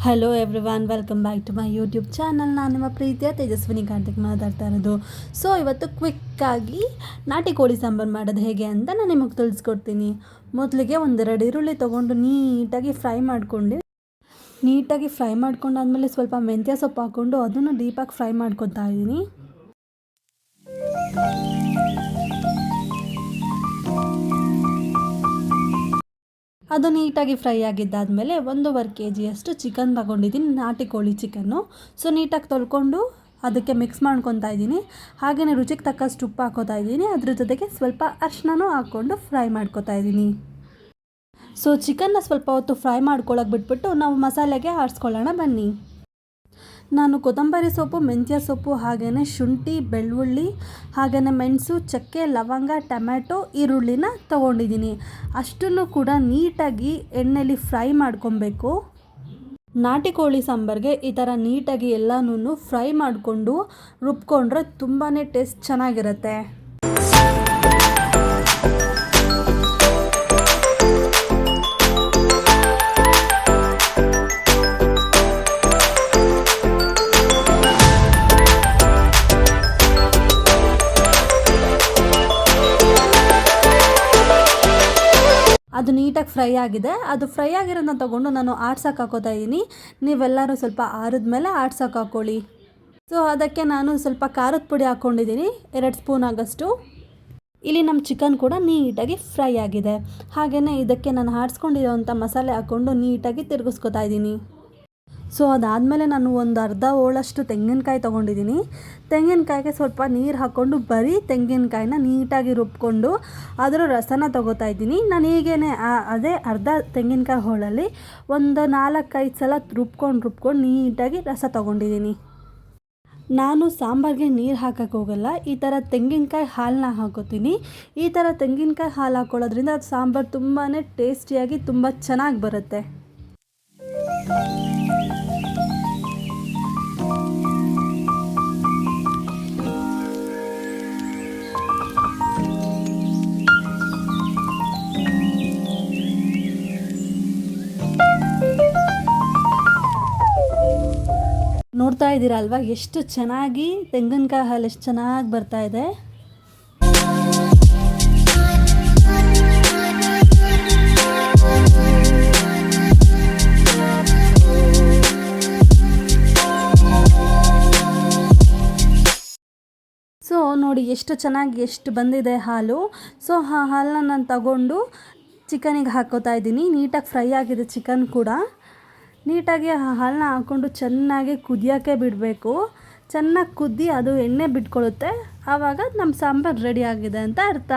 Hello everyone, welcome back to my YouTube channel. ನಾನು ನಿಮ್ಮ ಪ್ರೀತಿಯ ತೇಜಸ್ವಿನಿ ಕಾರ್ತಿಕ್ ಮಾತಾಡ್ತಾ ಇರೋದು. ಸೊ ಇವತ್ತು ಕ್ವಿಕ್ಕಾಗಿ ನಾಟಿ ಕೋಳಿ ಸಾಂಬಾರು ಮಾಡೋದು ಹೇಗೆ ಅಂತ ನಾನು ನಿಮಗೆ ತಿಳಿಸ್ಕೊಡ್ತೀನಿ. ಮೊದಲಿಗೆ ಒಂದೆರಡು ಈರುಳ್ಳಿ ತೊಗೊಂಡು ನೀಟಾಗಿ ಫ್ರೈ ಮಾಡ್ಕೊಂಡಾದ್ಮೇಲೆ ಸ್ವಲ್ಪ ಮೆಂತ್ಯ ಸೊಪ್ಪು ಹಾಕ್ಕೊಂಡು ಅದನ್ನು ಡೀಪಾಗಿ ಫ್ರೈ ಮಾಡ್ಕೊತಾ ಇದ್ದೀನಿ. ಅದು ನೀಟಾಗಿ ಫ್ರೈ ಆಗಿದ್ದಾದಮೇಲೆ 1.5 kg ಚಿಕನ್ ತಗೊಂಡಿದ್ದೀನಿ, ನಾಟಿ ಕೋಳಿ ಚಿಕನ್ನು. ಸೊ ನೀಟಾಗಿ ತೊಳ್ಕೊಂಡು ಅದಕ್ಕೆ ಮಿಕ್ಸ್ ಮಾಡ್ಕೊತಾ ಇದ್ದೀನಿ. ಹಾಗೆಯೇ ರುಚಿಗೆ ತಕ್ಕಷ್ಟು ಉಪ್ಪು ಹಾಕೋತಾ ಇದ್ದೀನಿ. ಅದ್ರ ಜೊತೆಗೆ ಸ್ವಲ್ಪ ಅರಿಶಿನನೂ ಹಾಕ್ಕೊಂಡು ಫ್ರೈ ಮಾಡ್ಕೊತಾ ಇದ್ದೀನಿ. ಸೊ ಚಿಕನ್ನ ಸ್ವಲ್ಪ ಹೊತ್ತು ಫ್ರೈ ಮಾಡ್ಕೊಳ್ಳೋಕೆ ಬಿಟ್ಬಿಟ್ಟು ನಾವು ಮಸಾಲೆಗೆ ಆರಿಸ್ಕೊಳ್ಳೋಣ ಬನ್ನಿ. ನಾನು ಕೊತ್ತಂಬರಿ ಸೊಪ್ಪು, ಮೆಂತ್ಯ ಸೊಪ್ಪು, ಹಾಗೆಯೇ ಶುಂಠಿ, ಬೆಳ್ಳುಳ್ಳಿ, ಹಾಗೆಯೇ ಮೆಣಸು, ಚಕ್ಕೆ, ಲವಂಗ, ಟೊಮ್ಯಾಟೊ, ಈರುಳ್ಳಿನ ತೊಗೊಂಡಿದ್ದೀನಿ. ಅಷ್ಟನ್ನು ಕೂಡ ನೀಟಾಗಿ ಎಣ್ಣೆಲಿ ಫ್ರೈ ಮಾಡ್ಕೊಬೇಕು. ನಾಟಿ ಕೋಳಿ ಸಾಂಬಾರಿಗೆ ಈ ಥರ ನೀಟಾಗಿ ಎಲ್ಲನೂ ಫ್ರೈ ಮಾಡಿಕೊಂಡು ರುಬ್ಕೊಂಡ್ರೆ ತುಂಬಾ ಟೇಸ್ಟ್ ಚೆನ್ನಾಗಿರುತ್ತೆ. ಅದು ನೀಟಾಗಿ ಫ್ರೈ ಆಗಿದೆ. ಅದು ಫ್ರೈ ಆಗಿರೋದನ್ನ ತೊಗೊಂಡು ನಾನು ಆಡ್ಸೋಕೆ ಹಾಕೋತಾ ಇದ್ದೀನಿ. ನೀವೆಲ್ಲರೂ ಸ್ವಲ್ಪ ಆರಿದ್ಮೇಲೆ ಆಡ್ಸೋಕೆ ಹಾಕ್ಕೊಳ್ಳಿ. ಸೊ ಅದಕ್ಕೆ ನಾನು ಸ್ವಲ್ಪ ಖಾರದ ಪುಡಿ ಹಾಕ್ಕೊಂಡಿದ್ದೀನಿ, 2 ಸ್ಪೂನ್ ಆಗೋಷ್ಟು. ಇಲ್ಲಿ ನಮ್ಮ ಚಿಕನ್ ಕೂಡ ನೀಟಾಗಿ ಫ್ರೈ ಆಗಿದೆ. ಹಾಗೆಯೇ ಇದಕ್ಕೆ ನಾನು ಆಡಿಸ್ಕೊಂಡಿರೋವಂಥ ಮಸಾಲೆ ಹಾಕ್ಕೊಂಡು ನೀಟಾಗಿ ತಿರುಗಿಸ್ಕೊತಾ ಇದ್ದೀನಿ. ಸೊ ಅದಾದಮೇಲೆ ನಾನು ಒಂದು ಅರ್ಧ ಹೋಳಷ್ಟು ತೆಂಗಿನಕಾಯಿ ತೊಗೊಂಡಿದ್ದೀನಿ. ತೆಂಗಿನಕಾಯಿಗೆ ಸ್ವಲ್ಪ ನೀರು ಹಾಕ್ಕೊಂಡು ಬರೀ ತೆಂಗಿನಕಾಯಿನ ನೀಟಾಗಿ ರುಬ್ಕೊಂಡು ಅದರ ರಸನ ತೊಗೋತಾ ಇದ್ದೀನಿ. ನಾನು ಹೀಗೇ ಅದೇ ಅರ್ಧ ತೆಂಗಿನಕಾಯಿ ಹೋಳಲ್ಲಿ ಒಂದು 4-5 ಸಲ ರುಬ್ಕೊಂಡು ನೀಟಾಗಿ ರಸ ತೊಗೊಂಡಿದ್ದೀನಿ. ನಾನು ಸಾಂಬಾರಿಗೆ ನೀರು ಹಾಕೋಕ್ಕೆ ಹೋಗಲ್ಲ, ಈ ಥರ ತೆಂಗಿನಕಾಯಿ ಹಾಲನ್ನ ಹಾಕೋತೀನಿ. ಈ ಥರ ತೆಂಗಿನಕಾಯಿ ಹಾಲು ಹಾಕ್ಕೊಳ್ಳೋದ್ರಿಂದ ಅದು ಸಾಂಬಾರು ತುಂಬಾ ಟೇಸ್ಟಿಯಾಗಿ ತುಂಬ ಚೆನ್ನಾಗಿ ಬರುತ್ತೆ. ನೋಡ್ತಾ ಇದ್ದೀರಾ ಅಲ್ವಾ, ಎಷ್ಟು ಚೆನ್ನಾಗಿ ತೆಂಗಿನಕಾಯಿ ಹಾಲು ಎಷ್ಟು ಚೆನ್ನಾಗಿ ಬರ್ತಾ ಇದೆ. ಸೊ ನೋಡಿ ಎಷ್ಟು ಚೆನ್ನಾಗಿ ಎಷ್ಟು ಬಂದಿದೆ ಹಾಲು. ಸೊ ಆ ಹಾಲನ್ನ ನಾನು ತಗೊಂಡು ಚಿಕನಿಗೆ ಹಾಕೋತಾ ಇದ್ದೀನಿ. ನೀಟಾಗಿ ಫ್ರೈ ಆಗಿದೆ ಚಿಕನ್ ಕೂಡ. ನೀಟಾಗಿ ಆ ಹಾಲನ್ನ ಹಾಕ್ಕೊಂಡು ಚೆನ್ನಾಗಿ ಕುದಿಯೋಕ್ಕೆ ಬಿಡಬೇಕು. ಚೆನ್ನಾಗಿ ಕುದ್ದಿ ಅದು ಎಣ್ಣೆ ಬಿಟ್ಕೊಳ್ಳುತ್ತೆ, ಆವಾಗ ನಮ್ಮ ಸಾಂಬಾರು ರೆಡಿ ಆಗಿದೆ ಅಂತ ಅರ್ಥ.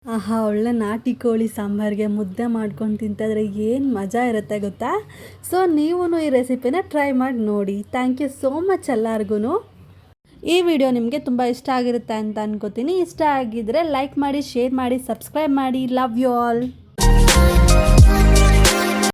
ಆಹಾ, ಒಳ್ಳೆ ನಾಟಿ ಕೋಳಿ ಸಾಂಬಾರಿಗೆ ಮುದ್ದೆ ಮಾಡ್ಕೊಂಡು ತಿಂತಿದ್ರೆ ಏನು ಮಜಾ ಇರುತ್ತೆ ಗೊತ್ತಾ. ಸೊ ನೀವು ಈ ರೆಸಿಪಿನ ಟ್ರೈ ಮಾಡಿ ನೋಡಿ. ಥ್ಯಾಂಕ್ ಯು ಸೋ ಮಚ್ ಎಲ್ಲರಿಗೂ. ಈ ವಿಡಿಯೋ ನಿಮಗೆ ತುಂಬ ಇಷ್ಟ ಆಗಿರುತ್ತೆ ಅಂತ ಅನ್ಕೋತೀನಿ. ಇಷ್ಟ ಆಗಿದ್ದರೆ ಲೈಕ್ ಮಾಡಿ, ಶೇರ್ ಮಾಡಿ, ಸಬ್ಸ್ಕ್ರೈಬ್ ಮಾಡಿ. Love you all.